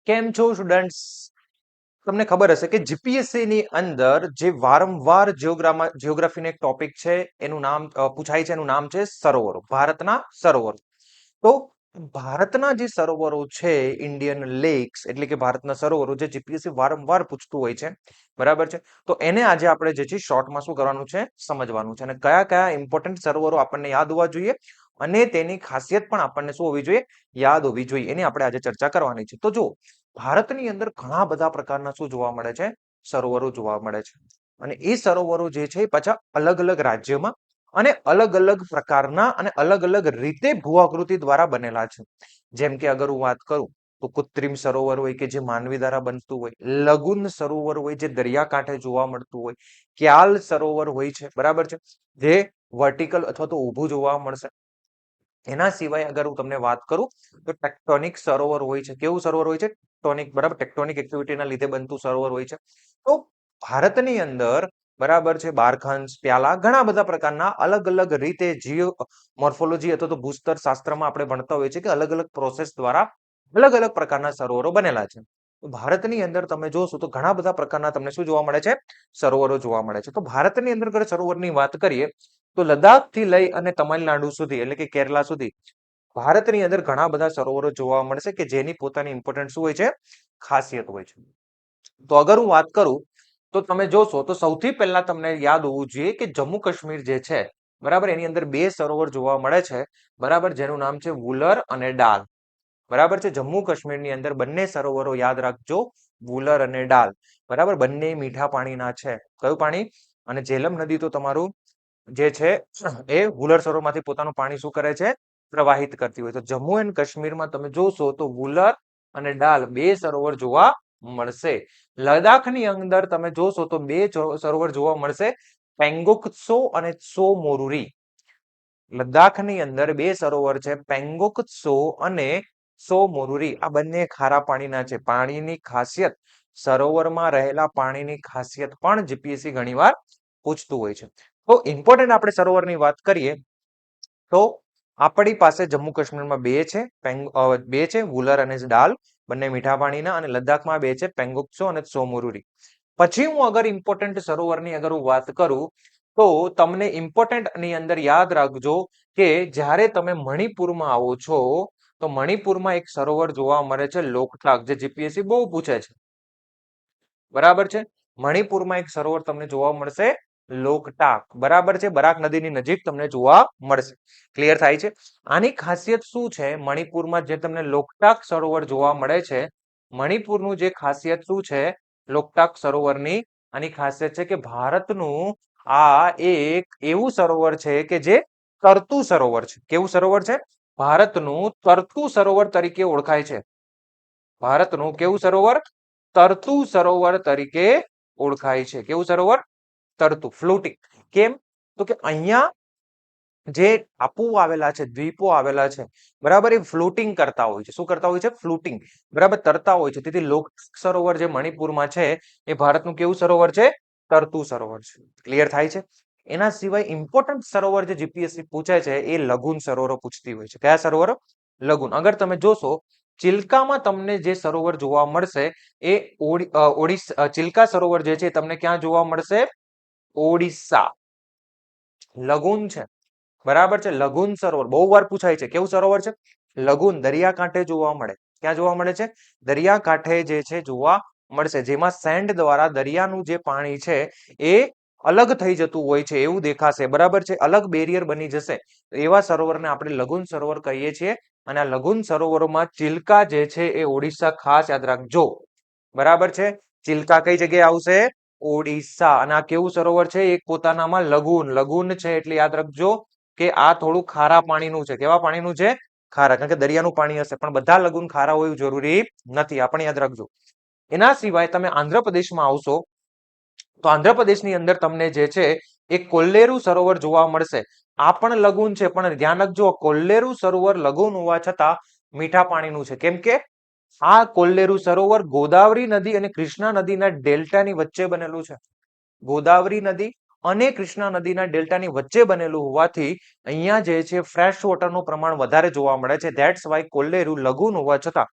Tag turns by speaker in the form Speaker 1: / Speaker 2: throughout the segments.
Speaker 1: કેમ છો સ્ટુડન્ટ્સ? તમને ખબર હશે કે જીપીએસસી ની અંદર જે વારંવાર જીઓગ્રાફીનો એક ટોપિક છે, એનું નામ પૂછાય છે, એનું નામ છે સરોવરો, ભારતના સરોવરો. તો ભારતના જે સરોવરો છે, ઇન્ડિયન લેક્સ, એટલે કે ભારતના સરોવરો, જે જીપીએસસી વારંવાર પૂછતું હોય છે, બરાબર છે. તો એને આજે આપણે જે છે શોર્ટમાં શું કરવાનું છે, સમજવાનું છે, અને કયા કયા ઇમ્પોર્ટન્ટ સરોવરો આપણને યાદ હોવા જોઈએ અને તેની ખાસિયત પણ આપણને શું હોવી જોઈએ, યાદ હોવી જોઈએ, એની આપણે આજે ચર્ચા કરવાની છે. તો જો ભારતની અંદર ઘણા બધા પ્રકારના શું જોવા મળે છે, સરોવરો જોવા મળે છે, અને એ સરોવરો જે છે પાછા અલગ અલગ રાજ્યમાં અને અલગ અલગ પ્રકારના અને અલગ અલગ રીતે ભૂઆકૃતિ દ્વારા બનેલા છે. જેમ કે અગર હું વાત કરું તો કૃત્રિમ સરોવર હોય કે જે માનવી દ્વારા બનતું હોય, લઘુન સરોવર હોય જે દરિયાકાંઠે જોવા મળતું હોય, ક્યાલ સરોવર હોય છે, બરાબર છે, જે વર્ટિકલ અથવા તો ઊભું જોવા મળશે. એના સિવાય અગર હું તમને વાત કરું તો ટેક્ટોનિક સરોવર હોય છે. કેવું સરોવર હોય છે? ટેક્ટોનિક, બરાબર, ટેક્ટોનિક એક્ટિવિટીના લીધે બનતું સરોવર હોય છે. તો ભારતની અંદર બરાબર છે બારખંડ, પ્યાલા, ઘણા બધા પ્રકારના અલગ અલગ રીતે જીઓ મોર્ફોલોજી અથવા તો ભૂસ્તર શાસ્ત્રમાં આપણે ભણતા હોઈએ છીએ કે અલગ અલગ પ્રોસેસ દ્વારા અલગ અલગ પ્રકારના સરોવરો બનેલા છે. તો ભારતની અંદર તમે જોશો તો ઘણા બધા પ્રકારના તમને શું જોવા મળે છે, સરોવરો જોવા મળે છે. તો ભારતની અંદર સરોવરની વાત કરીએ તો લદ્દાખ થી લઈ અને તમિલનાડુ સુધી, એટલે કે કેરલા સુધી ભારતની અંદર ઘણા બધા સરોવરો જોવા મળશે કે જેની પોતાની ઇમ્પોર્ટન્ટ શું હોય છે, ખાસિયત હોય છે. તો અગર હું વાત કરું તો તમે જોશો તો સૌથી પહેલા તમને યાદ હોવું જોઈએ કે જમ્મુ કાશ્મીર જે છે, બરાબર, એની અંદર બે સરોવર જોવા મળે છે, બરાબર, જેનું નામ છે વુલર અને ડાલ. બરાબર છે, જમ્મુ કાશ્મીરની અંદર બંને સરોવરો યાદ રાખજો, વુલર અને ડાલ, બરાબર, બંને મીઠા પાણીના છે. કયું પાણી? અને ઝેલમ નદી તો તમારું જે છે એ વુલર સરોવરમાંથી પોતાનું પાણી શું કરે છે, પ્રવાહિત કરતી હોય. તો જમ્મુ એન્ડ કાશ્મીરમાં તમે જોશો તો વુલર અને ડાલ બે સરોવર જોવા મળશે. લદ્દાખની અંદર તમે જોશો તો બે સરોવર જોવા મળશે, પેંગોક ત્સો અને ત્સો મોરુરી. લદ્દાખની અંદર બે સરોવર છે, પેંગોક ત્સો અને ત્સો મોરુરી. આ બંને ખારા પાણીના છે. પાણીની ખાસિયત, સરોવરમાં રહેલા પાણીની ખાસિયત પણ જીપીએસસી ઘણીવાર પૂછતું હોય છે. તો ઇમ્પોર્ટન્ટ આપણે સરોવરની વાત કરીએ તો આપણી પાસે જમ્મુ કાશ્મીરમાં બે છે, વુલર અને ડાલ, બંને મીઠા પાણીના, અને લદ્દાખમાં બે છે, પેંગોક ત્સો અને ત્સો મોરુરી. પછી હું અગર ઇમ્પોર્ટન્ટ સરોવરની અગર હું વાત કરું તો તમને ઇમ્પોર્ટન્ટ ની અંદર યાદ રાખજો કે જ્યારે તમે મણિપુરમાં આવો છો તો મણિપુરમાં એક સરોવર જોવા મળે છે, લોકટાક, જે જીપીએસસી બહુ પૂછે છે, બરાબર છે. મણિપુરમાં એક સરોવર તમને જોવા મળશે, લોકટાક, બરાબર છે, બરાક નદીની નજીક તમને જોવા મળશે. ક્લિયર થાય છે? આની ખાસિયત શું છે? મણિપુરમાં જે તમને લોકટાક સરોવર જોવા મળે છે, મણિપુરનું જે ખાસિયત શું છે લોકટાક સરોવરની? આની ખાસિયત છે કે ભારતનું આ એક એવું સરોવર છે કે જે તરતું સરોવર છે. કેવું સરોવર છે? ભારતનું તરતું સરોવર તરીકે ઓળખાય છે. ભારતનું કેવું સરોવર? તરતું સરોવર તરીકે ઓળખાય છે. કેવું સરોવર? તરતું, ફ્લોટિંગ. કેમ? તો કે અહીંયા જે ટાપુઓ આવેલા છે, દ્વીપો આવેલા છે, બરાબર, એ ફ્લોટિંગ કરતા હોય છે. શું કરતા હોય છે? ફ્લોટિંગ, બરાબર, તરતા હોય છે. તેથી લોકટાક સરોવર જે મણિપુરમાં છે એ ભારતનું કેવું સરોવર છે? તરતું સરોવર છે. ક્લિયર થાય છે? એના સિવાય ઇમ્પોર્ટન્ટ સરોવર જે જીપીએસસી પૂછે છે એ લઘુન સરોવરો પૂછતી હોય છે. કયા સરોવરો? લઘુન. અગર તમે જોશો ચિલ્કામાં તમને જે સરોવર જોવા મળશે એ ચિલ્કા સરોવર જે છે તમને ક્યાં જોવા મળશે? ઓડિશા. લઘુન છે, બરાબર છે, લઘુન સરોવર બહુ વાર પૂછાય છે. કેવું સરોવર છે? લઘુન. દરિયાકાંઠે જોવા મળે. ક્યાં જોવા મળે છે? દરિયાકાંઠે જે છે જોવા મળશે, જેમાં સેન્ડ દ્વારા દરિયાનું જે પાણી છે એ અલગ થઈ જતું હોય છે એવું દેખાશે, બરાબર છે, અલગ બેરિયર બની જશે. એવા સરોવરને આપણે લઘુન સરોવર કહીએ છીએ. અને આ લઘુન સરોવરોમાં ચિલ્કા જે છે એ ઓડિશા, ખાસ યાદ રાખજો, બરાબર છે. ચિલ્કા કઈ જગ્યાએ આવશે? ઓડિશા. અને આ કેવું સરોવર છે? એક પોતાનામાં લઘુન. લઘુન છે એટલે યાદ રાખજો કે આ થોડું ખારા પાણીનું છે. કેવા પાણીનું છે? ખારા. કારણ કે દરિયાનું પાણી હશે, પણ બધા લઘુન ખારા હોય એવું જરૂરી નથી, આપણે યાદ રાખજો. એના સિવાય તમે આંધ્રપ્રદેશમાં આવશો તો આંધ્રપ્રદેશની અંદર તમને જે છે એ કોલ્લેરુ સરોવર જોવા મળશે. આ પણ લઘુન છે, પણ ધ્યાન રાખજો કોલ્લેરુ સરોવર લઘુન હોવા છતાં મીઠા પાણીનું છે. કેમ કે આ કોલ્લેરુ સરોવર ગોદાવરી નદી અને કૃષ્ણા નદીના ડેલ્ટાની વચ્ચે બનેલું છે. ગોદાવરી નદી અને કૃષ્ણા નદીના ડેલ્ટાની વચ્ચે બનેલું હોવાથી અહીંયા જે છે ફ્રેશ વોટરનું પ્રમાણ વધારે જોવા મળે છે. ધેટ્સ વાય કોલ્લેરુ લઘુન હોવા છતાં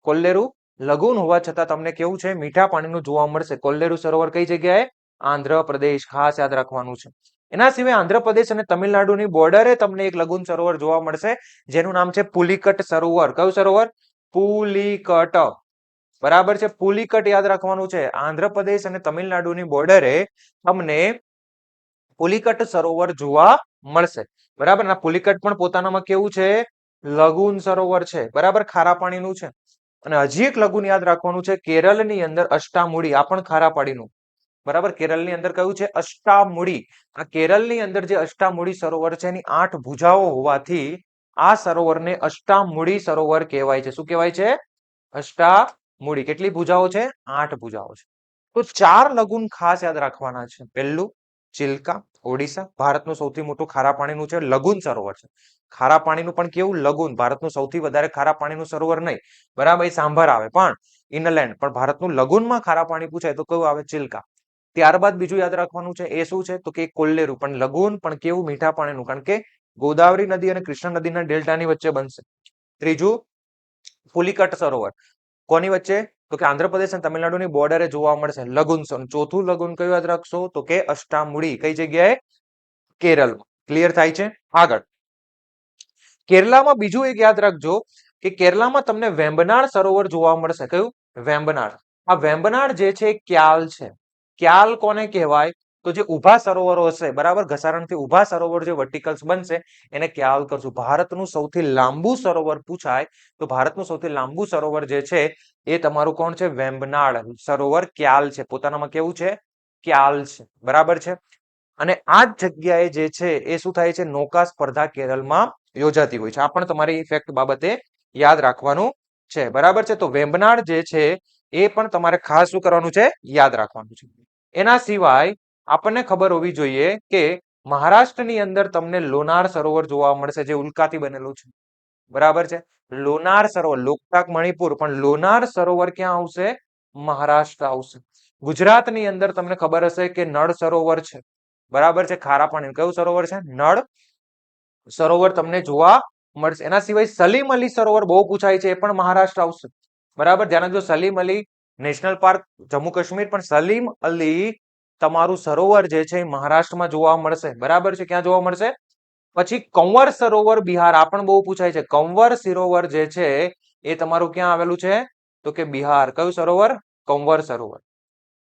Speaker 1: કોલ્લેરુ લઘુન હોવા છતાં તમને કેવું છે મીઠા પાણીનું જોવા મળશે. કોલ્લેરુ સરોવર કઈ જગ્યાએ? આંધ્રપ્રદેશ. ખાસ યાદ રાખવાનું છે. એના સિવાય આંધ્રપ્રદેશ અને તમિલનાડુની બોર્ડરે તમને એક લઘુન સરોવર જોવા મળશે જેનું નામ છે પુલિકટ સરોવર. કયું સરોવર? પુલિકટ. બરાબર છે, પુલિકટ યાદ રાખવાનું છે. આંધ્રપ્રદેશ અને તમિલનાડુની બોર્ડરે તમને પુલિકટ સરોવર જોવા મળશે. બરાબર, ના પુલિકટ પણ પોતાનામાં કેવું છે? લઘુન સરોવર છે. બરાબર, ખારા પાણીનું છે. અને હજી એક લઘુન યાદ રાખવાનું છે, કેરળની અંદર અષ્ટામુડી, આ પણ ખારા પાણીનું. બરાબર, કેરળની અંદર કયું છે? અષ્ટામુડી. આ કેરળની અંદર જે અષ્ટામુડી સરોવર છે એની 8 ભુજાઓ હોવાથી આ સરોવરને અષ્ટામુડી સરોવર કહેવાય છે. શું કહેવાય છે? અષ્ટામુડી. કેટલી ભુજાઓ છે? 8 ભુજાઓ છે. તો 4 લઘુન ખાસ યાદ રાખવાના છે. પહેલું ચિલ્કા, ઓડિશા, ભારતનું સૌથી મોટું ખારા પાણીનું છે લઘુન સરોવર છે. ખારા પાણીનું પણ કેવું? લઘુન. ભારતનું સૌથી વધારે ખારા પાણીનું સરોવર નહીં, બરાબર, એ સાંભર આવે પણ ઇનલેન્ડ, પણ ભારતનું લઘુનમાં ખારા પાણી પૂછાય તો કયું આવે? ચિલ્કા. ત્યારબાદ બીજું યાદ રાખવાનું છે, એ શું છે? તો કે કોલ્લેરુ, પણ લઘુન પણ કેવું? મીઠા પાણીનું, કારણ કે ગોદાવરી નદી અને કૃષ્ણ નદીના ડેલ્ટાની વચ્ચે બનશે. ત્રીજું પુલિકટ સરોવર, કોની વચ્ચે? તો કે આંધ્રપ્રદેશ અને તમિલનાડુની બોર્ડરે જોવા મળશે. લઘુન. ચોથું લઘુન કયું યાદ રાખશો? તો કે અષ્ટામુડી. કઈ જગ્યાએ? કેરળમાં. ક્લિયર થાય છે? આગળ કેરલામાં બીજું એક યાદ રાખજો કે કેરલામાં તમને વેમ્બનાડ સરોવર જોવા મળશે. કયું? વેમ્બનાડ. આ વેમ્બનાડ જે છે ક્યાલ છે. ક્યાલ કોને કહેવાય? તો જે ઉભા સરોવરો હશે, બરાબર, ઘસારણથી ઉભા સરોવર જે વર્ટિકલ્સ બનશે એને ક્યાલ કરશું. ભારતનું સૌથી લાંબુ સરોવર પૂછાય તો ભારતનું સૌથી લાંબુ સરોવર જે છે એ તમારું કોણ છે? વેમ્બનાડ સરોવર. ક્યાલ છે, પોતાનામાં કેવું છે? ક્યાલ છે. બરાબર છે. અને આ જ જગ્યાએ જે છે એ શું થાય છે? નૌકા સ્પર્ધા કેરળમાં યોજાતી હોય છે. આ પણ તમારી ફેક્ટ બાબતે યાદ રાખવાનું છે. બરાબર છે. તો વેમ્બનાડ જે છે એ પણ તમારે ખાસ શું કરવાનું છે? યાદ રાખવાનું છે. એના સિવાય આપણને ખબર હોવી જોઈએ કે મહારાષ્ટ્રની અંદર તમને લોનાર સરોવર જોવા મળશે જે ઉલ્કાથી બનેલું છે. બરાબર છે. લોનાર સરોવર, લોકટાક મણિપુર, પણ લોનાર સરોવર ક્યાં આવશે? મહારાષ્ટ્ર આવશે. ગુજરાતની અંદર તમને ખબર હશે કે નળ સરોવર છે. બરાબર છે, ખારા પાણી. કયું સરોવર છે? નળ સરોવર તમને જોવા મળશે. એના સિવાય સલીમ અલી સરોવર બહુ પૂછાય છે, એ પણ મહારાષ્ટ્ર આવશે. બરાબર, ધ્યાન રાખજો. સલીમ અલી નેશનલ પાર્ક જમ્મુ કાશ્મીર, પણ સલીમ અલી તમારું સરોવર જે છે એ મહારાષ્ટ્રમાં જોવા મળશે. બરાબર છે, ક્યાં જોવા મળશે? પછી કંવર સરોવર બિહાર, આ પણ બહુ પૂછાય છે. કંવર સરોવર જે છે એ તમારું ક્યાં આવેલું છે? તો કે બિહાર. કયું સરોવર? કંવર સરોવર.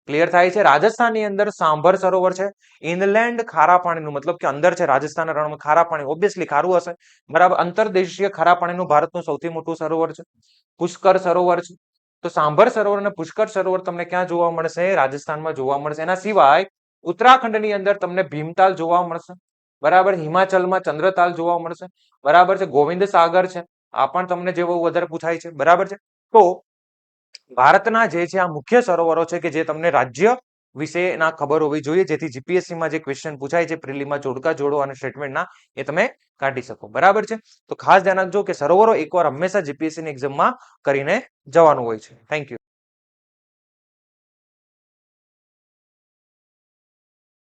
Speaker 1: ક્લિયર થાય છે? રાજસ્થાનની અંદર સાંભર સરોવર છે. ઇનલેન્ડ ખારા પાણીનું, મતલબ કે અંદર છે રાજસ્થાનના રણમાં ખારા પાણી, ઓબ્વિયસલી ખારું હશે. બરાબર, અંતરદેશીય ખારા પાણીનું ભારતનું સૌથી મોટું સરોવર છે. પુષ્કર સરોવર છે. તો સાંભર સરોવર અને પુષ્કર સરોવર તમને ક્યાં જોવા મળશે? રાજસ્થાનમાં જોવા મળશે. એના સિવાય ઉત્તરાખંડની અંદર તમને ભીમતાલ જોવા મળશે. બરાબર, હિમાચલમાં ચંદ્રતાલ જોવા મળશે. બરાબર છે, ગોવિંદ સાગર છે, આ પણ તમને જેવો વધારે પૂછાય છે. બરાબર છે. તો ભારતના જે છે આ મુખ્ય સરોવરો છે કે જે તમને રાજ્ય વિશેના ખબર હોવી જોઈએ, જેથી જીપીએસસીમાં જે ક્વેશ્ચન પૂછાય છે પ્રિલિમમાં જોડકા જોડો અને સ્ટેટમેન્ટના, એ તમે કાઢી શકો. બરાબર છે. તો ખાસ ધ્યાન રાખજો કે સરોવરો એકવાર હંમેશા જીપીએસસીની એક્ઝામમાં કરીને જવાનું હોય છે. Thank you.